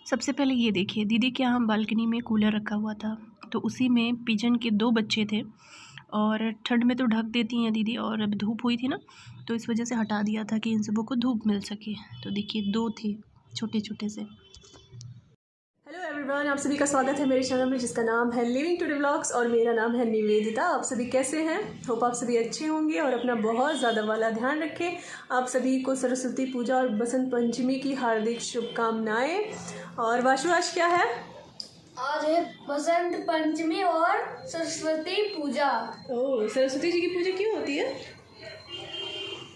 सबसे पहले ये देखिए, दीदी के यहाँ बालकनी में कूलर रखा हुआ था, तो उसी में पिजन के 2 बच्चे थे और ठंड में तो ढक देती हैं दीदी, और अब धूप हुई थी ना तो इस वजह से हटा दिया था कि इन सबों को धूप मिल सके। तो देखिए 2 थे छोटे छोटे से। हेलो एवरीवन, आप सभी का स्वागत है मेरे चैनल में जिसका नाम है लिविंग टुडे व्लॉग्स और मेरा नाम है निवेदिता। आप सभी कैसे हैं? होप आप सभी अच्छे होंगे और अपना बहुत ज़्यादा वाला ध्यान रखें। आप सभी को सरस्वती पूजा और बसंत पंचमी की हार्दिक शुभकामनाएं। और वाशु आज क्या है? आज है बसंत पंचमी और सरस्वती पूजा। ओह, सरस्वती जी की पूजा क्यों होती है?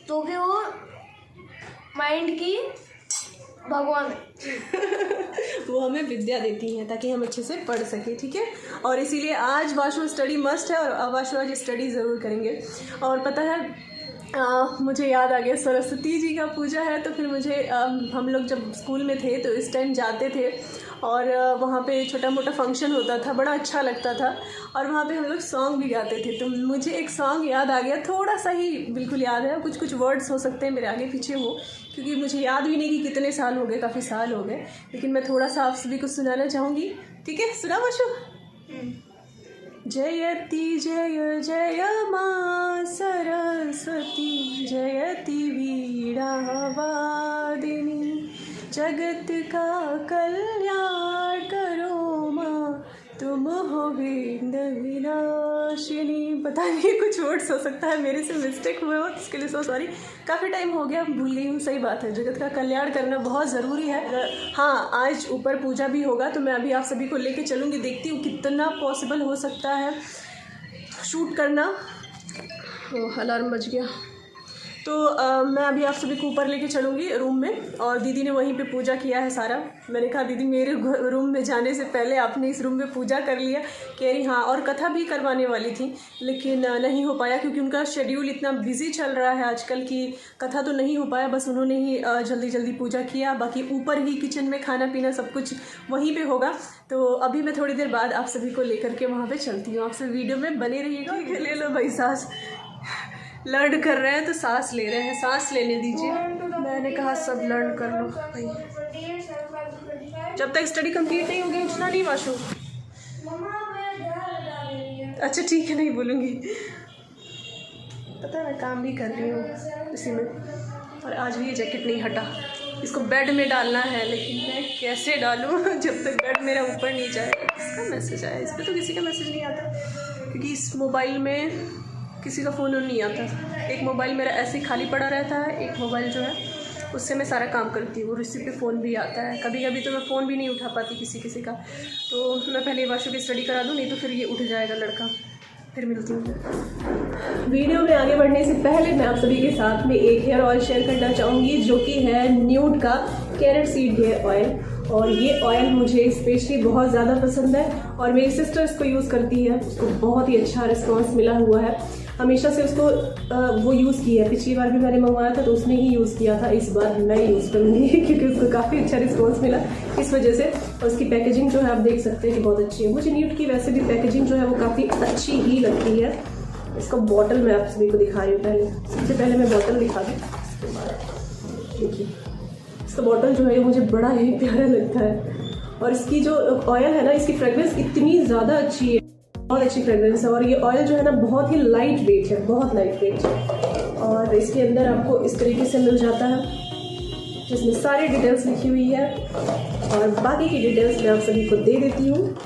तो कि वो माइंड की भगवान वो हमें विद्या देती हैं ताकि हम अच्छे से पढ़ सकें, ठीक है। और इसीलिए आज वाशु स्टडी मस्ट है और वाशु आज स्टडी ज़रूर करेंगे। और पता है मुझे याद आ गया, सरस्वती जी का पूजा है तो फिर मुझे हम लोग जब स्कूल में थे तो इस टाइम जाते थे और वहाँ पे छोटा मोटा फंक्शन होता था, बड़ा अच्छा लगता था और वहाँ पे हम लोग सॉन्ग भी गाते थे। तो मुझे एक सॉन्ग याद आ गया, थोड़ा सा ही बिल्कुल याद है, कुछ कुछ वर्ड्स हो सकते हैं मेरे आगे पीछे हो, क्योंकि मुझे याद भी नहीं कि कितने साल हो गए, काफ़ी साल हो गए, लेकिन मैं थोड़ा सा आप सभी को सुनाना चाहूँगी, ठीक है? सुना वाशु? जयति जय जय माँ सरस्वती, जयति वीणा वादिनी, जगत का कल्याण करो माँ, तुम हो विघ्न विनाशिनी। पता नहीं कुछ वर्ड्स हो सकता है मेरे से मिस्टेक हुए हो, इसके लिए सो सॉरी। काफ़ी टाइम हो गया, भूल गई हूँ। सही बात है, जगत का कल्याण करना बहुत ज़रूरी है। हाँ, आज ऊपर पूजा भी होगा तो मैं अभी आप सभी को लेके चलूँगी, देखती हूँ कितना पॉसिबल हो सकता है शूट करना। अलार्म बज गया तो मैं अभी आप सभी को ऊपर लेके चलूँगी रूम में। और दीदी ने वहीं पे पूजा किया है सारा। मैंने कहा दीदी मेरे रूम में जाने से पहले आपने इस रूम में पूजा कर लिया? कह रही हाँ, और कथा भी करवाने वाली थी लेकिन नहीं हो पाया क्योंकि उनका शेड्यूल इतना बिजी चल रहा है आजकल की कथा तो नहीं हो पाया। बस उन्होंने ही जल्दी जल्दी पूजा किया, बाकी ऊपर ही किचन में खाना पीना सब कुछ वहीं पर होगा। तो अभी मैं थोड़ी देर बाद आप सभी को लेकर के वहाँ पर चलती हूँ। आप सब वीडियो में बने रहिएगा। ले लो भाई, सांस लर्न कर रहे हैं तो सांस ले रहे हैं, सांस लेने दीजिए। मैंने कहा सब लर्न कर लो भाई, जब तक स्टडी कंप्लीट नहीं होगी उठना नहीं वाशु। अच्छा ठीक है, नहीं बोलूँगी। पता है मैं काम भी कर रही हूँ इसी में, और आज भी ये जैकेट नहीं हटा। इसको बेड में डालना है लेकिन मैं कैसे डालूँ जब तक बेड मेरा ऊपर नहीं जाए। इसका मैसेज आया, इस पर तो किसी का मैसेज नहीं आता क्योंकि इस मोबाइल में किसी का फ़ोन नहीं आता। एक मोबाइल मेरा ऐसे ही खाली पड़ा रहता है, एक मोबाइल जो है उससे मैं सारा काम करती हूँ, रिसीव पे फ़ोन भी आता है। कभी कभी तो मैं फ़ोन भी नहीं उठा पाती किसी का। तो मैं पहले वाशु की स्टडी करा दूँ, नहीं तो फिर ये उठ जाएगा लड़का। फिर मिलती हूँ। वीडियो में आगे बढ़ने से पहले मैं आप सभी के साथ में एक हेयर ऑयल शेयर करना चाहूँगी जो कि है न्यूड का कैरेट सीड हेयर ऑयल। और ये ऑयल मुझे स्पेशली बहुत ज़्यादा पसंद है और मेरी सिस्टर इसको यूज़ करती है, उसको बहुत ही अच्छा रिस्पांस मिला हुआ है। हमेशा से उसको वो यूज़ की है। पिछली बार भी मैंने मंगवाया था तो उसने ही यूज़ किया था, इस बार मैं यूज़ करूँगी क्योंकि उसको काफ़ी अच्छा रिस्पांस मिला इस वजह से। और उसकी पैकेजिंग जो है आप देख सकते हैं कि बहुत अच्छी है। मुझे न्यूड की वैसे भी पैकेजिंग जो है वो काफ़ी अच्छी ही लगती है। इसका बॉटल मैं आप सभी को दिखा रही हूँ। सबसे पहले मैं बॉटल दिखा दूँ, उसके बाद देखिए इसका बॉटल जो है मुझे बड़ा ही प्यारा लगता है। और इसकी जो ऑयल है ना, इसकी फ्रेगरेंस इतनी ज़्यादा अच्छी है, बहुत अच्छी फ्रेगरेंस है। और ये ऑयल जो है ना बहुत ही लाइट वेट है, बहुत लाइट वेट है। और इसके अंदर आपको इस तरीके से मिल जाता है जिसमें सारी डिटेल्स लिखी हुई है और बाकी की डिटेल्स मैं आप सभी को दे देती हूँ।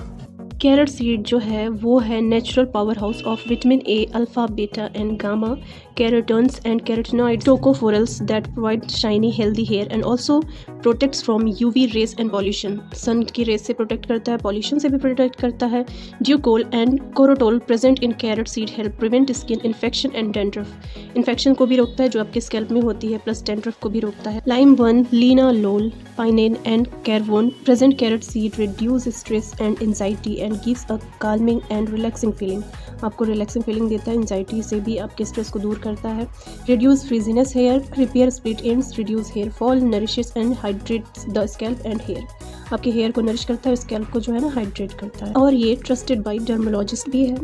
कैरेट सीड जो है वो है natural power house of vitamin A, alpha, beta and gamma carotenes and carotenoid tocopherols that provide shiny healthy hair and also protects from UV rays and pollution. Sun की रेज से protect करता है, pollution से भी protect करता है। Daucol and carotol present in carrot seed help prevent skin infection and dandruff. Infection को भी रोकता है जो आपके स्कैल्प में होती है, प्लस डैंड्रफ को भी रोकता है। Lime 1, linalool, pinene and carvone present carrot seed reduce stress and anxiety and gives a calming and relaxing feeling. आपको रिलैक्सिंग फीलिंग देता है, एंजाइटी से भी आपके स्ट्रेस को दूर करता है। Reduce frizziness hair, repair split ends, reduce hair fall, nourishes and hydrates the scalp and hair. आपके हेयर को नरिश करता है, स्कैल्प को जो है ना हाइड्रेट करता है। और ये ट्रस्टेड बाय डर्मोलॉजिस्ट भी है।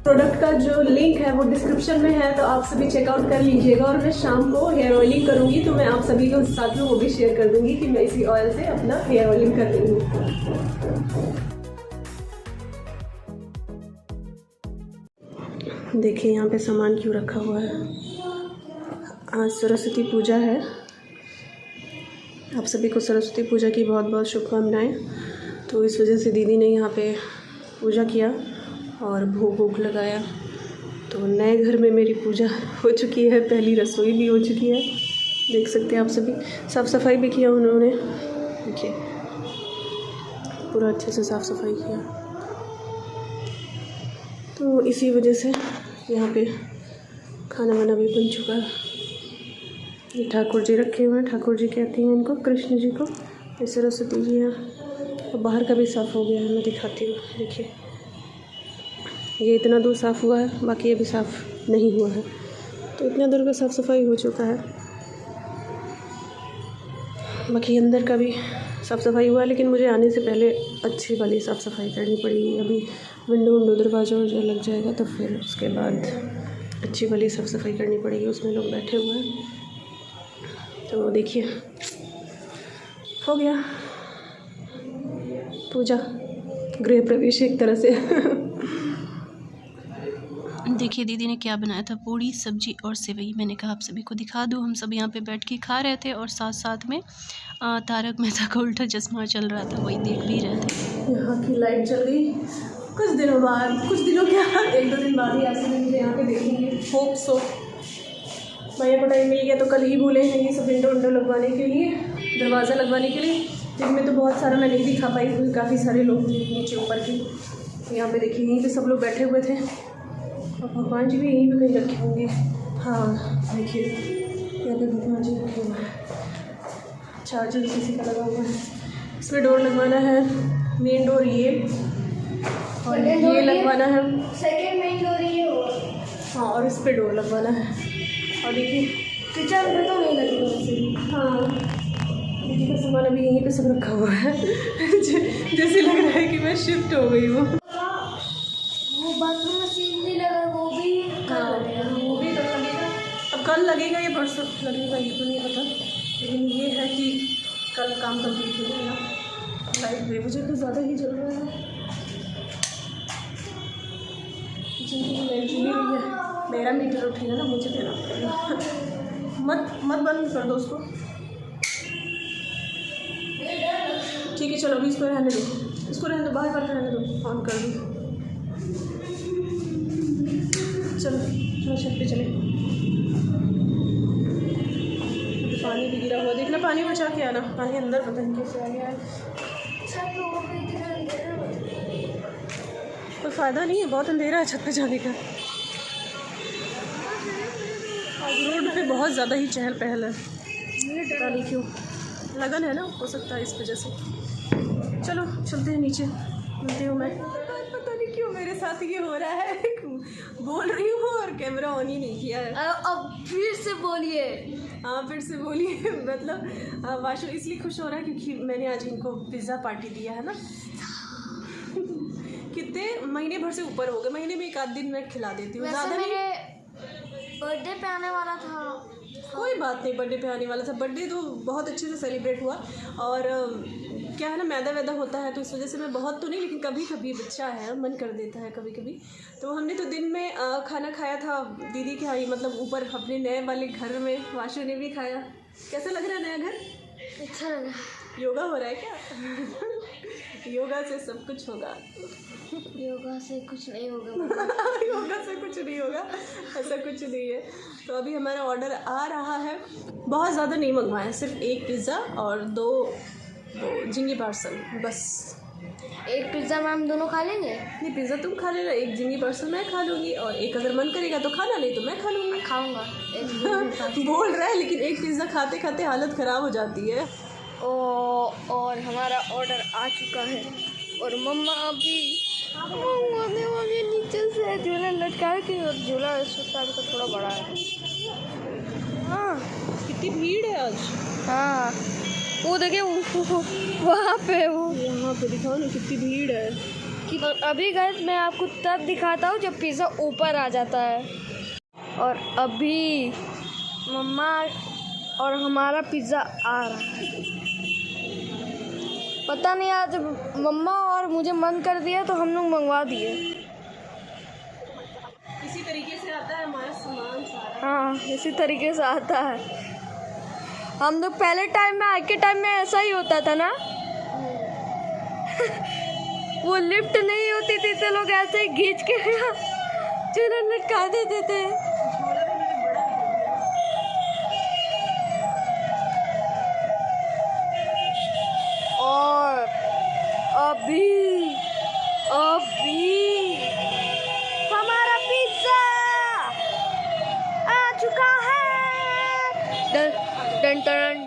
प्रोडक्ट का जो लिंक है वो डिस्क्रिप्शन में है, तो आप सभी चेकआउट कर लीजिएगा। और मैं शाम को हेयर ऑयलिंग करूँगी तो मैं आप सभी के साथ में वो भी शेयर कर दूँगी कि मैं इसी ऑयल से अपना हेयर ऑयलिंग कर रही हूँ। देखिए यहाँ पे सामान क्यों रखा हुआ है। आज सरस्वती पूजा है। आप सभी को सरस्वती पूजा की बहुत बहुत शुभकामनाएं। तो इस वजह से दीदी ने यहाँ पे पूजा किया और भोग वोग लगाया। तो नए घर में मेरी पूजा हो चुकी है, पहली रसोई भी हो चुकी है, देख सकते हैं आप सभी। साफ़ सफाई भी किया उन्होंने, देखिए पूरा अच्छे से साफ़ सफाई किया। तो इसी वजह से यहाँ पे खाना वाना भी बन चुका है। ये ठाकुर जी रखे हुए हैं, ठाकुर जी कहती हैं इनको, कृष्ण जी को। ये सरस्वती जी हैं। और बाहर का भी साफ़ हो गया है, मैं दिखाती हूँ। देखिए ये इतना दूर साफ़ हुआ है, बाकी अभी साफ़ नहीं हुआ है। तो इतना दूर का साफ़ सफाई हो चुका है, बाकी अंदर का भी साफ़ सफाई हुआ है। लेकिन मुझे आने से पहले अच्छी वाली साफ़ सफाई करनी पड़ेगी। अभी विंडो दरवाज़ा जो लग जाएगा तो फिर उसके बाद अच्छी वाली साफ़ सफाई करनी पड़ेगी। उसमें लोग बैठे हुए हैं। तो देखिए हो गया पूजा, गृह प्रवेश एक तरह से। देखिए दीदी ने क्या बनाया था, पूड़ी सब्जी और सेवई। मैंने कहा आप सभी को दिखा दूँ। हम सब यहाँ पे बैठ के खा रहे थे और साथ साथ में तारक मेहता का उल्टा चश्मा चल रहा था, वही देख भी रहे थे। यहाँ की लाइट चल गई कुछ दिनों बाद, कुछ दिनों क्या 1-2 दिन बाद ही ऐसे मुझे यहाँ पे देखेंगे। Hope so. भैया को टाइम मिल गया तो कल ही बोले हैं ये सब विंडो लगवाने के लिए, दरवाज़ा लगवाने के लिए। जिनमें तो बहुत सारा मैं नहीं दिखा पाई क्योंकि काफ़ी सारे लोग नीचे ऊपर के। यहाँ पे देखिए यहीं पे सब लोग बैठे हुए थे और भगवान जी भी यहीं पे कहीं रखे होंगे। हाँ देखिए यहाँ पे भगवान जी रखे हुए हैं। चार्जर किसी का लगा हुआ है। इसमें डोर लगवाना है, मेन डोर ये, और ये लगवाना है सेकंड मेन डोर ये हो। हाँ, और इस पे डोर लगवाना है। और देखिए किचन में तो नहीं लगेगा वैसे भी। हाँ दीदी का सामान अभी यहीं पे सब रखा हुआ है। जैसे लग रहा है कि मैं शिफ्ट हो गई हूँ। वो बाथरूम में सीन भी लगा, वो भी हाँ वो भी कल लगेगा। अब कल लगेगा या परसों लगेगा ये तो नहीं पता, लेकिन ये है कि कल काम कंप्लीट हो जाएगा। लाइट बेवजह तो ज़्यादा ही जल रहा है। जिनकी लाइट जली हुई है, मेरा मीटर उठेगा ना, मुझे देना पड़ेगा। मत बंद कर दो उसको। ठीक है चलो अभी इसको रहने दो, इसको रहने दो, बाहर रहने दो, ऑन कर दो। चलो चलो छत पे चले। पानी भी गिरा हुआ, देखना पानी बचा के आना। पानी अंदर पता नहीं कैसे आ गया है। कोई फ़ायदा नहीं है, बहुत अंधेरा है छत पे जाने का। आज रोड पे बहुत ज़्यादा ही चहल पहल है, पता नहीं क्यों, लगन है ना, हो सकता है इस वजह से। चलो चलते हैं नीचे, मिलती हूँ मैं। पता नहीं क्यों मेरे साथ ये हो रहा है, बोल रही हूँ और कैमरा ऑन ही नहीं किया है। अब फिर से बोलिए। हाँ फिर से बोलिए। मतलब वाशु इसलिए खुश हो रहा है क्योंकि मैंने आज इनको पिज़्ज़ा पार्टी दिया है ना। कितने महीने भर से ऊपर हो गए, महीने में 1 आध दिन मैं खिला देती हूँ, ज़्यादा नहीं। बर्थडे पे आने वाला था। कोई बात नहीं, बर्थडे पे आने वाला था। बर्थडे तो बहुत अच्छे से सेलिब्रेट हुआ। और क्या है ना, मैदा वैदा होता है तो इस वजह से मैं बहुत तो नहीं, लेकिन कभी कभी बच्चा है मन कर देता है कभी कभी। तो हमने तो दिन में खाना खाया था दीदी के यहाँ, मतलब ऊपर अपने नए वाले घर में। वाशु ने भी खाया। कैसा लग रहा है नया घर? अच्छा लगा। योगा हो रहा है क्या? योगा से सब कुछ होगा। योगा से कुछ नहीं होगा। योगा से कुछ नहीं होगा, ऐसा कुछ नहीं है। तो अभी हमारा ऑर्डर आ रहा है। बहुत ज़्यादा नहीं मंगवाया, सिर्फ 1 पिज़्ज़ा और 2 झिंगी पार्सल बस। 1 पिज़्ज़ा में हम दोनों खा लेंगे? नहीं, पिज़्ज़ा तुम खा लेना, 1 झिंगी पार्सल मैं खा लूँगी, और 1 अगर मन करेगा तो खाना, नहीं तो मैं खा लूँगी। खाऊंगा। बोल रहा है, लेकिन 1 पिज़्ज़ा खाते खाते हालत ख़राब हो जाती है। और हमारा ऑर्डर आ चुका है और मम्मा अभी नीचे से झूला लटका के, और झूला इस टाइम का थोड़ा बड़ा है। हाँ कितनी भीड़ है आज। हाँ वो देखिए वहाँ पे, वो यहाँ पे दिखाओ ना कितनी भीड़ है। और अभी गाइस मैं आपको तब दिखाता हूँ जब पिज़्ज़ा ऊपर आ जाता है। और अभी मम्मा और हमारा पिज़्ज़ा आ रहा है। पता नहीं आज मम्मा और मुझे मन कर दिया तो हम लोग मंगवा दिए। इसी तरीके से आता है हमारा सामान सारा। हाँ, इसी तरीके से आता है। हम लोग पहले टाइम में, आज के टाइम में ऐसा ही होता था ना। वो लिफ्ट नहीं होती थी तो लोग ऐसे ही खींच के चूल्हा लटका देते थे। और अभी हमारा पिज़्ज़ा आ चुका है। Done done.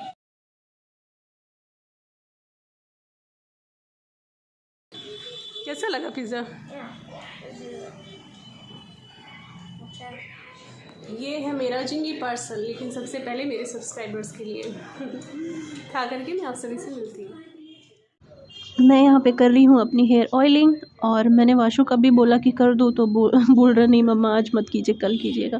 कैसा लगा पिज़्ज़ा? ये है मेरा जिंगी पार्सल, लेकिन सबसे पहले मेरे सब्सक्राइबर्स के लिए खा करके मैं आप सभी से मिलती हूँ। मैं यहाँ पे कर रही हूँ अपनी हेयर ऑयलिंग, और मैंने वाशु का भी बोला कि कर दो, तो बोल रहा नहीं मम्मा आज मत कीजिए, कल कीजिएगा।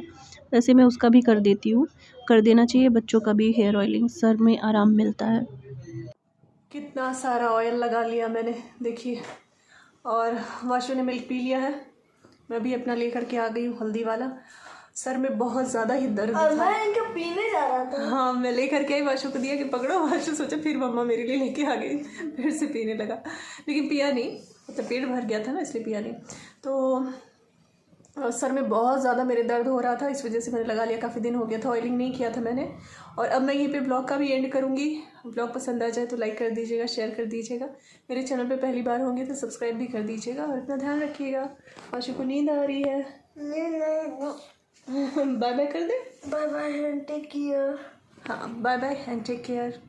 वैसे मैं उसका भी कर देती हूँ, कर देना चाहिए बच्चों का भी हेयर ऑयलिंग, सर में आराम मिलता है। कितना सारा ऑयल लगा लिया मैंने, देखिए। और वाशु ने मिल्क पी लिया है, मैं भी अपना लेकर के आ गई हूँ हल्दी वाला। सर में बहुत ज़्यादा ही दर्द था। मैं इनके पीने जा रहा था। हाँ, मैं लेकर के आई, वाशु को दिया कि पकड़ो। वाशु सोचा फिर मम्मा मेरे लिए लेके आ गई, फिर से पीने लगा, लेकिन पिया नहीं, मतलब पेट भर गया था ना इसलिए पिया नहीं। तो सर में बहुत ज़्यादा मेरे दर्द हो रहा था, इस वजह से मैंने लगा लिया। काफ़ी दिन हो गया था ऑयलिंग नहीं किया था मैंने। और अब मैं यहीं पे ब्लॉग का भी एंड करूँगी। ब्लॉग पसंद आ जाए तो लाइक कर दीजिएगा, शेयर कर दीजिएगा। मेरे चैनल पे पहली बार होंगे तो सब्सक्राइब भी कर दीजिएगा, और अपना ध्यान रखिएगा। वाशु को नींद आ रही है। नहीं बाय बाय कर दे। Bye bye and take care. हाँ, bye bye and take care.